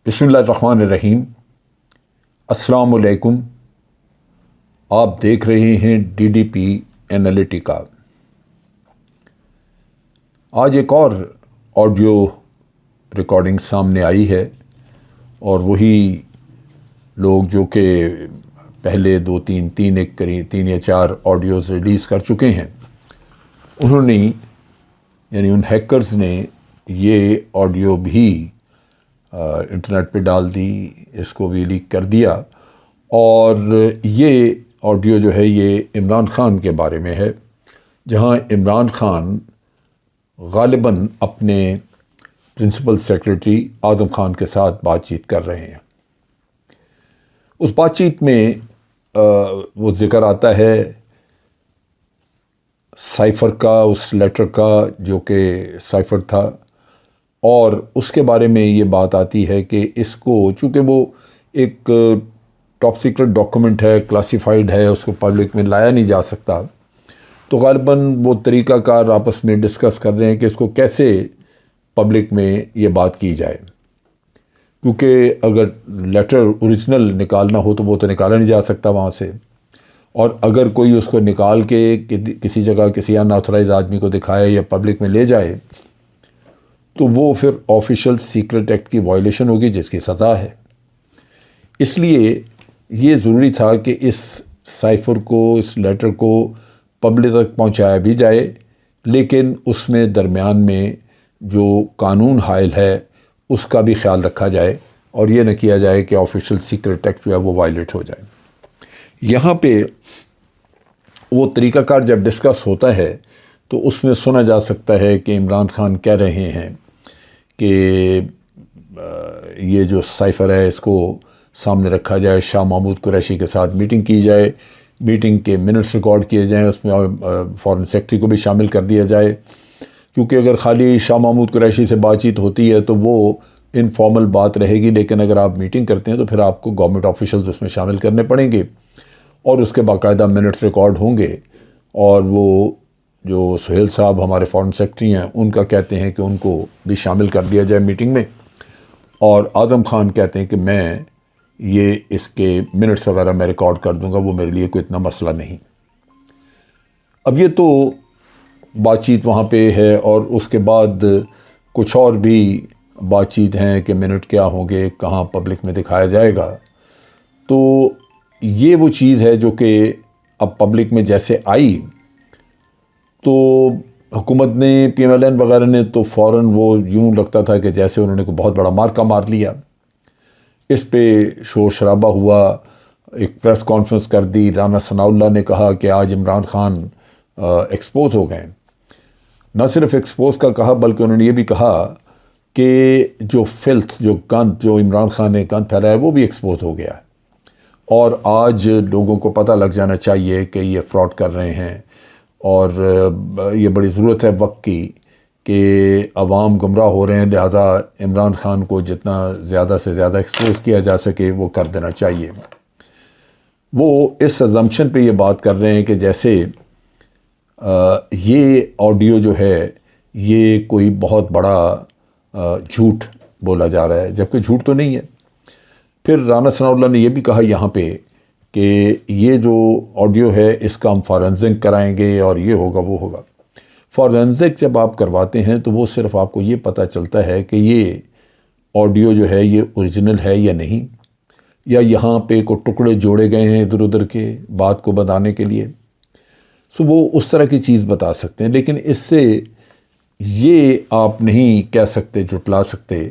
بسم اللہ الرحمن الرحیم۔ السلام علیکم۔ آپ دیکھ رہے ہیں ڈی ڈی پی اینالیٹیکا۔ آج ایک اور آڈیو ریکارڈنگ سامنے آئی ہے اور وہی لوگ جو کہ پہلے تین یا چار آڈیوز ریلیز کر چکے ہیں، انہوں نے یعنی ان ہیکرز نے یہ آڈیو بھی انٹرنیٹ پہ ڈال دی، اس کو بھی لیک کر دیا۔ اور یہ آڈیو جو ہے یہ عمران خان کے بارے میں ہے، جہاں عمران خان غالباً اپنے پرنسپل سیکرٹری اعظم خان کے ساتھ بات چیت کر رہے ہیں۔ اس بات چیت میں وہ ذکر آتا ہے سائفر کا، اس لیٹر کا جو کہ سائفر تھا، اور اس کے بارے میں یہ بات آتی ہے کہ اس کو چونکہ وہ ایک ٹاپ سیکرٹ ڈاکومنٹ ہے، کلاسیفائڈ ہے، اس کو پبلک میں لایا نہیں جا سکتا، تو غالباً وہ طریقہ کار آپس میں ڈسکس کر رہے ہیں کہ اس کو کیسے پبلک میں یہ بات کی جائے، کیونکہ اگر لیٹر اوریجنل نکالنا ہو تو وہ تو نکالا نہیں جا سکتا وہاں سے، اور اگر کوئی اس کو نکال کے کسی جگہ کسی ان آتھورائز آدمی کو دکھائے یا پبلک میں لے جائے تو وہ پھر آفیشل سیکرٹ ایکٹ کی وائلیشن ہوگی، جس کی سزا ہے۔ اس لیے یہ ضروری تھا کہ اس سائفر کو، اس لیٹر کو پبلک تک پہنچایا بھی جائے، لیکن اس میں درمیان میں جو قانون حائل ہے اس کا بھی خیال رکھا جائے، اور یہ نہ کیا جائے کہ آفیشل سیکرٹ ایکٹ جو ہے وہ وائلیٹ ہو جائے۔ یہاں پہ وہ طریقہ کار جب ڈسکس ہوتا ہے تو اس میں سنا جا سکتا ہے کہ عمران خان کہہ رہے ہیں کہ یہ جو سائفر ہے اس کو سامنے رکھا جائے، شاہ محمود قریشی کے ساتھ میٹنگ کی جائے، میٹنگ کے منٹس ریکارڈ کیے جائیں، اس میں فارن سیکرٹری کو بھی شامل کر دیا جائے، کیونکہ اگر خالی شاہ محمود قریشی سے بات چیت ہوتی ہے تو وہ انفارمل بات رہے گی، لیکن اگر آپ میٹنگ کرتے ہیں تو پھر آپ کو گورنمنٹ آفیشلز اس میں شامل کرنے پڑیں گے اور اس کے باقاعدہ منٹس ریکارڈ ہوں گے۔ اور وہ جو سہیل صاحب ہمارے فارن سیکرٹری ہیں ان کا کہتے ہیں کہ ان کو بھی شامل کر دیا جائے میٹنگ میں، اور اعظم خان کہتے ہیں کہ میں یہ اس کے منٹس وغیرہ میں ریکارڈ کر دوں گا، وہ میرے لیے کوئی اتنا مسئلہ نہیں۔ اب یہ تو بات چیت وہاں پہ ہے، اور اس کے بعد کچھ اور بھی بات چیت ہیں کہ منٹ کیا ہوں گے، کہاں پبلک میں دکھایا جائے گا۔ تو یہ وہ چیز ہے جو کہ اب پبلک میں جیسے آئی تو حکومت نے، پی ایم ایل این وغیرہ نے تو فوراً وہ یوں لگتا تھا کہ جیسے انہوں نے کوئی بہت بڑا مارکا مار لیا، اس پہ شور شرابہ ہوا، ایک پریس کانفرنس کر دی، رانا ثناء اللہ نے کہا کہ آج عمران خان ایکسپوز ہو گئے۔ نہ صرف ایکسپوز کا کہا بلکہ انہوں نے یہ بھی کہا کہ جو فلتھ، جو گند جو عمران خان نے گند پھیلایا وہ بھی ایکسپوز ہو گیا ہے، اور آج لوگوں کو پتہ لگ جانا چاہیے کہ یہ فراڈ کر رہے ہیں، اور یہ بڑی ضرورت ہے وقت کی کہ عوام گمراہ ہو رہے ہیں، لہٰذا عمران خان کو جتنا زیادہ سے زیادہ ایکسپوز کیا جا سکے وہ کر دینا چاہیے۔ وہ اس ازمپشن پہ یہ بات کر رہے ہیں کہ جیسے یہ آڈیو جو ہے یہ کوئی بہت بڑا جھوٹ بولا جا رہا ہے، جبکہ جھوٹ تو نہیں ہے۔ پھر رانا ثناء اللہ نے یہ بھی کہا یہاں پہ کہ یہ جو آڈیو ہے اس کا ہم فارنزک کرائیں گے اور یہ ہوگا وہ ہوگا۔ فارنزک جب آپ کرواتے ہیں تو وہ صرف آپ کو یہ پتہ چلتا ہے کہ یہ آڈیو جو ہے یہ اوریجنل ہے یا نہیں، یا یہاں پہ کوئی ٹکڑے جوڑے گئے ہیں ادھر ادھر کے بات کو بتانے کے لیے، سو وہ اس طرح کی چیز بتا سکتے ہیں، لیکن اس سے یہ آپ نہیں کہہ سکتے، جھٹلا سکتے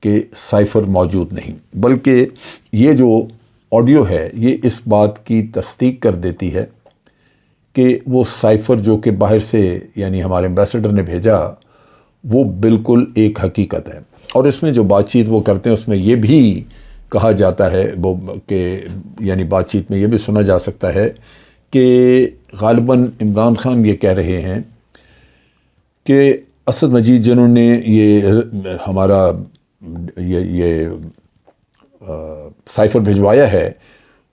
کہ سائفر موجود نہیں، بلکہ یہ جو آڈیو ہے یہ اس بات کی تصدیق کر دیتی ہے کہ وہ سائفر جو کہ باہر سے یعنی ہمارے ایمبیسڈر نے بھیجا وہ بالکل ایک حقیقت ہے۔ اور اس میں جو بات چیت وہ کرتے ہیں اس میں یہ بھی کہا جاتا ہے وہ کہ یعنی بات چیت میں یہ بھی سنا جا سکتا ہے کہ غالباً عمران خان یہ کہہ رہے ہیں کہ اسد مجید جنہوں نے یہ ہمارا یہ سائفر بھجوایا ہے،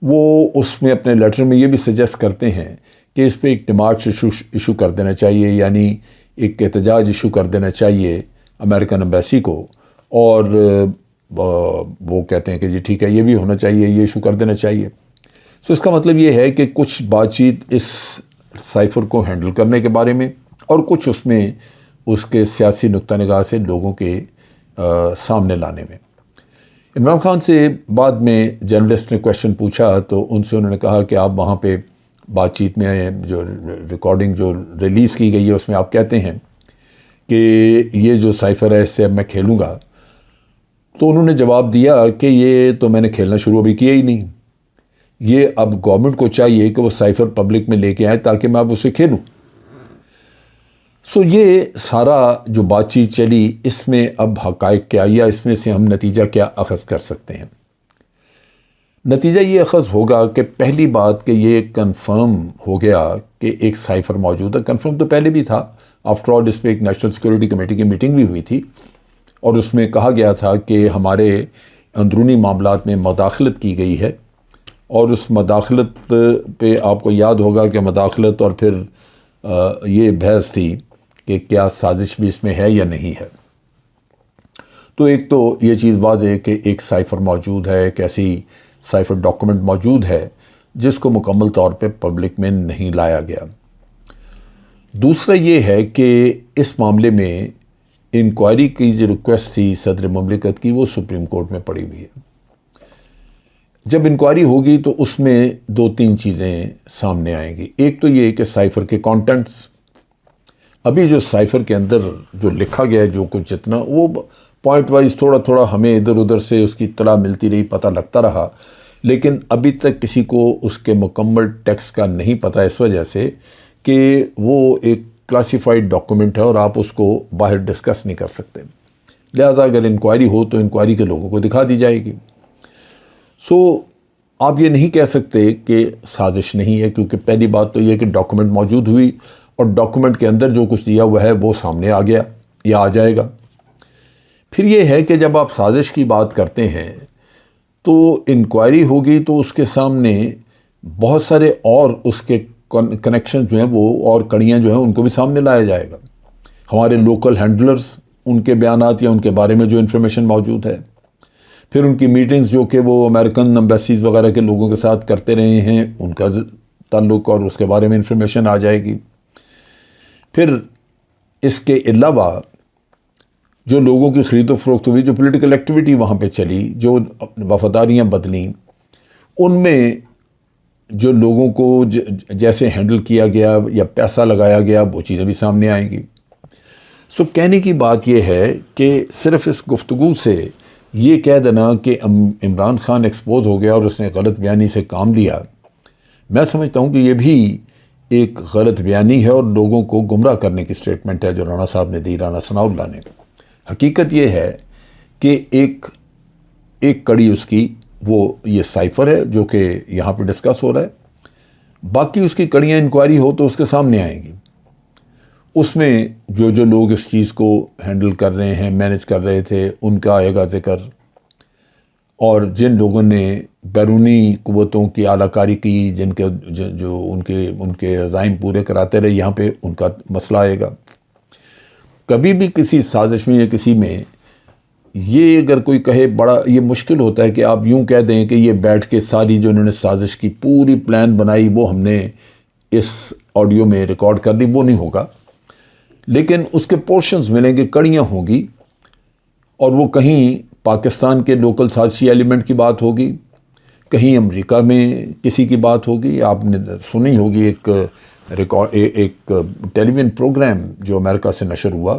وہ اس میں اپنے لیٹر میں یہ بھی سجیسٹ کرتے ہیں کہ اس پہ ایک ڈیمارچ ایشو کر دینا چاہیے، یعنی ایک احتجاج ایشو کر دینا چاہیے امریکن ایمبیسی کو، اور وہ کہتے ہیں کہ جی ٹھیک ہے یہ بھی ہونا چاہیے، یہ ایشو کر دینا چاہیے. سو اس کا مطلب یہ ہے کہ کچھ بات چیت اس سائفر کو ہینڈل کرنے کے بارے میں، اور کچھ اس میں اس کے سیاسی نقطہ نگاہ سے لوگوں کے سامنے لانے میں. عمران خان سے بعد میں جرنلسٹ نے کویشچن پوچھا تو ان سے انہوں نے کہا کہ آپ وہاں پہ بات چیت میں جو ریکارڈنگ جو ریلیز کی گئی ہے اس میں آپ کہتے ہیں کہ یہ جو سائفر ہے اس سے اب میں کھیلوں گا. تو انہوں نے جواب دیا کہ یہ تو میں نے کھیلنا شروع ابھی کیا ہی نہیں، یہ اب گورنمنٹ کو چاہیے کہ وہ سائفر پبلک میں لے کے آئے تاکہ میں اب اسے کھیلوں. سو یہ سارا جو بات چیت چلی اس میں اب حقائق کیا، یا اس میں سے ہم نتیجہ کیا اخذ کر سکتے ہیں؟ نتیجہ یہ اخذ ہوگا کہ پہلی بات کہ یہ کنفرم ہو گیا کہ ایک سائفر موجود ہے. کنفرم تو پہلے بھی تھا، آفٹر آل اس پہ ایک نیشنل سیکورٹی کمیٹی کی میٹنگ بھی ہوئی تھی اور اس میں کہا گیا تھا کہ ہمارے اندرونی معاملات میں مداخلت کی گئی ہے، اور اس مداخلت پہ آپ کو یاد ہوگا کہ مداخلت اور پھر یہ بحث تھی کہ کیا سازش بھی اس میں ہے یا نہیں ہے. تو ایک تو یہ چیز واضح ہے کہ ایک سائفر موجود ہے، ایک ایسی سائفر ڈاکومنٹ موجود ہے جس کو مکمل طور پہ پبلک میں نہیں لایا گیا. دوسرا یہ ہے کہ اس معاملے میں انکوائری کی جو ریکویسٹ تھی صدر مملکت کی وہ سپریم کورٹ میں پڑی ہوئی ہے. جب انکوائری ہوگی تو اس میں 2-3 چیزیں سامنے آئیں گی. ایک تو یہ کہ سائفر کے کانٹینٹس، ابھی جو سائفر کے اندر جو لکھا گیا ہے جو کچھ جتنا، وہ پوائنٹ وائز تھوڑا تھوڑا ہمیں ادھر ادھر سے اس کی اطلاع ملتی رہی، پتہ لگتا رہا، لیکن ابھی تک کسی کو اس کے مکمل ٹیکسٹ کا نہیں پتہ، اس وجہ سے کہ وہ ایک کلاسیفائڈ ڈاکومنٹ ہے اور آپ اس کو باہر ڈسکس نہیں کر سکتے. لہٰذا اگر انکوائری ہو تو انکوائری کے لوگوں کو دکھا دی جائے گی. سو آپ یہ نہیں کہہ سکتے کہ سازش نہیں ہے، کیونکہ پہلی بات تو یہ کہ ڈاکومنٹ موجود ہوئی اور ڈاکومنٹ کے اندر جو کچھ دیا ہوا ہے وہ سامنے آ گیا یا آ جائے گا. پھر یہ ہے کہ جب آپ سازش کی بات کرتے ہیں تو انکوائری ہوگی تو اس کے سامنے بہت سارے اور اس کے کنیکشن جو ہیں وہ اور کڑیاں جو ہیں ان کو بھی سامنے لایا جائے گا. ہمارے لوکل ہینڈلرز، ان کے بیانات یا ان کے بارے میں جو انفارمیشن موجود ہے، پھر ان کی میٹنگز جو کہ وہ امریکن ایمبیسیز وغیرہ کے لوگوں کے ساتھ کرتے رہے ہیں ان کا تعلق اور اس کے بارے میں انفارمیشن آ جائے گی. پھر اس کے علاوہ جو لوگوں کی خرید و فروخت ہوئی، جو پولیٹیکل ایکٹیویٹی وہاں پہ چلی، جو وفاداریاں بدلیں، ان میں جو لوگوں کو جیسے ہینڈل کیا گیا یا پیسہ لگایا گیا وہ چیزیں بھی سامنے آئیں گی. سو کہنے کی بات یہ ہے کہ صرف اس گفتگو سے یہ کہہ دینا کہ عمران خان ایکسپوز ہو گیا اور اس نے غلط بیانی سے کام لیا، میں سمجھتا ہوں کہ یہ بھی ایک غلط بیانی ہے اور لوگوں کو گمراہ کرنے کی سٹیٹمنٹ ہے جو رانا صاحب نے دی، رانا ثناء اللہ نے. حقیقت یہ ہے کہ ایک کڑی اس کی وہ یہ سائفر ہے جو کہ یہاں پہ ڈسکس ہو رہا ہے، باقی اس کی کڑیاں انکوائری ہو تو اس کے سامنے آئیں گی. اس میں جو لوگ اس چیز کو ہینڈل کر رہے ہیں، مینیج کر رہے تھے، ان کا آئے گا ذکر، اور جن لوگوں نے بیرونی قوتوں کی اعلیٰ کاری کی، جن کے جو ان کے عزائم پورے کراتے رہے، یہاں پہ ان کا مسئلہ آئے گا. کبھی بھی کسی سازش میں یا کسی میں یہ اگر کوئی کہے، بڑا یہ مشکل ہوتا ہے کہ آپ یوں کہہ دیں کہ یہ بیٹھ کے ساری جو انہوں نے سازش کی پوری پلان بنائی وہ ہم نے اس آڈیو میں ریکارڈ کر دی، وہ نہیں ہوگا. لیکن اس کے پورشنز ملیں گے، کڑیاں ہوں گی، اور وہ کہیں پاکستان کے لوکل سازشی ایلیمنٹ کی بات ہوگی، کہیں امریکہ میں کسی کی بات ہوگی. آپ نے سنی ہوگی ایک ٹیلی ویژن پروگرام جو امریکہ سے نشر ہوا،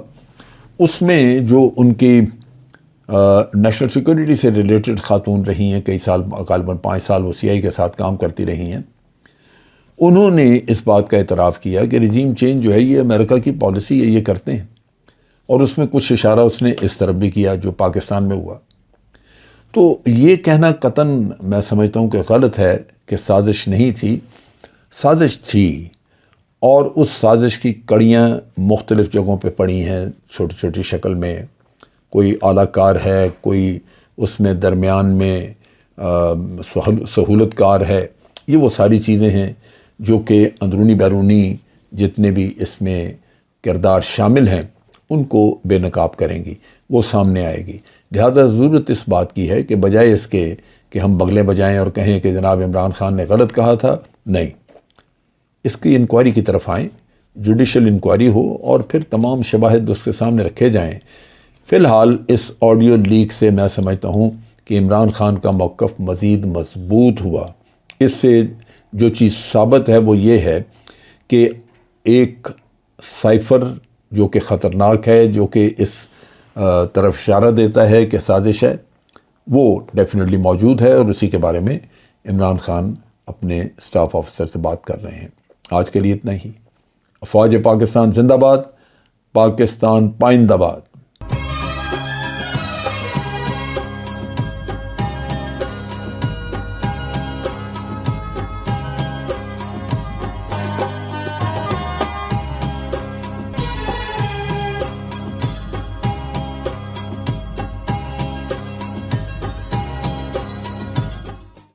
اس میں جو ان کی نیشنل سیکورٹی سے ریلیٹڈ خاتون رہی ہیں، کئی سال، غالباً 5 سال وہ CIA کے ساتھ کام کرتی رہی ہیں، انہوں نے اس بات کا اعتراف کیا کہ رجیم چینج جو ہے یہ امریکہ کی پالیسی ہے، یہ کرتے ہیں، اور اس میں کچھ اشارہ اس نے اس طرف بھی کیا جو پاکستان میں ہوا. تو یہ کہنا قطعاً میں سمجھتا ہوں کہ غلط ہے کہ سازش نہیں تھی. سازش تھی، اور اس سازش کی کڑیاں مختلف جگہوں پہ پڑی ہیں چھوٹی چھوٹی شکل میں. کوئی اعلیٰ کار ہے، کوئی اس میں درمیان میں سہولت کار ہے. یہ وہ ساری چیزیں ہیں جو کہ اندرونی بیرونی جتنے بھی اس میں کردار شامل ہیں ان کو بے نقاب کریں گی، وہ سامنے آئے گی۔ لہذا ضرورت اس بات کی ہے کہ بجائے اس کے کہ ہم بغلیں بجائیں اور کہیں کہ جناب عمران خان نے غلط کہا تھا، نہیں، اس کی انکوائری کی طرف آئیں، جوڈیشل انکوائری ہو اور پھر تمام شواہد اس کے سامنے رکھے جائیں۔ فی الحال اس آڈیو لیک سے میں سمجھتا ہوں کہ عمران خان کا موقف مزید مضبوط ہوا۔ اس سے جو چیز ثابت ہے وہ یہ ہے کہ ایک سائفر جو کہ خطرناک ہے، جو کہ اس طرف اشارہ دیتا ہے کہ سازش ہے، وہ ڈیفینیٹلی موجود ہے، اور اسی کے بارے میں عمران خان اپنے اسٹاف آفیسر سے بات کر رہے ہیں۔ آج کے لیے اتنا ہی۔ افواج پاکستان زندہ باد، پاکستان پائندہ باد۔